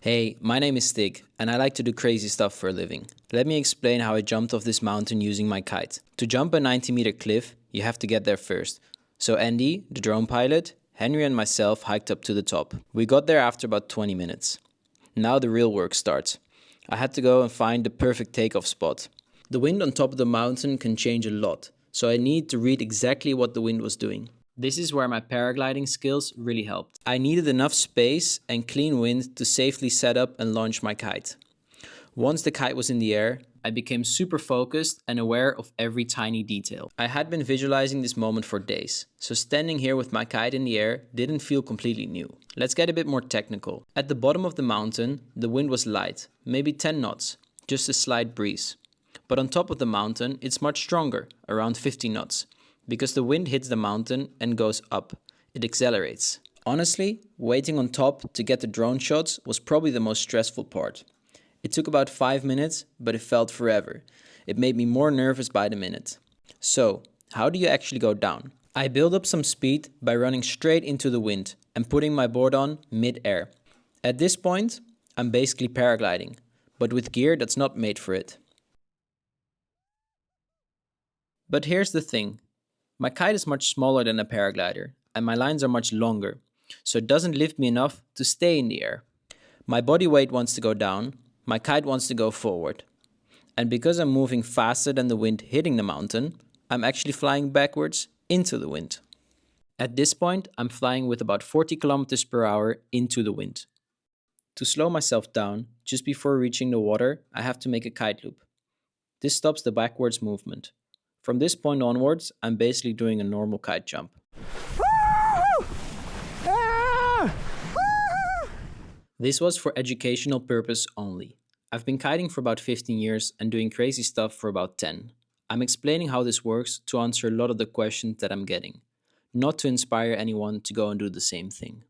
Hey, my name is Stig, and I like to do crazy stuff for a living. Let me explain how I jumped off this mountain using my kite. To jump a 90-meter cliff, you have to get there first. So Andy, the drone pilot, Henry and myself hiked up to the top. We got there after about 20 minutes. Now the real work starts. I had to go and find the perfect takeoff spot. The wind on top of the mountain can change a lot, so I need to read exactly what the wind was doing. This is where my paragliding skills really helped. I needed enough space and clean wind to safely set up and launch my kite. Once the kite was in the air, I became super focused and aware of every tiny detail. I had been visualizing this moment for days, so standing here with my kite in the air didn't feel completely new. Let's get a bit more technical. At the bottom of the mountain, the wind was light, maybe 10 knots, just a slight breeze. But on top of the mountain, it's much stronger, around 50 knots. Because the wind hits the mountain and goes up. It accelerates. Honestly, waiting on top to get the drone shots was probably the most stressful part. It took about 5 minutes, but it felt forever. It made me more nervous by the minute. So, how do you actually go down? I build up some speed by running straight into the wind and putting my board on mid-air. At this point, I'm basically paragliding, but with gear that's not made for it. But here's the thing. My kite is much smaller than a paraglider, and my lines are much longer, so it doesn't lift me enough to stay in the air. My body weight wants to go down, my kite wants to go forward. And because I'm moving faster than the wind hitting the mountain, I'm actually flying backwards into the wind. At this point, I'm flying with about 40 kilometers per hour into the wind. To slow myself down, just before reaching the water, I have to make a kite loop. This stops the backwards movement. From this point onwards, I'm basically doing a normal kite jump. This was for educational purpose only. I've been kiting for about 15 years and doing crazy stuff for about 10. I'm explaining how this works to answer a lot of the questions that I'm getting, not to inspire anyone to go and do the same thing.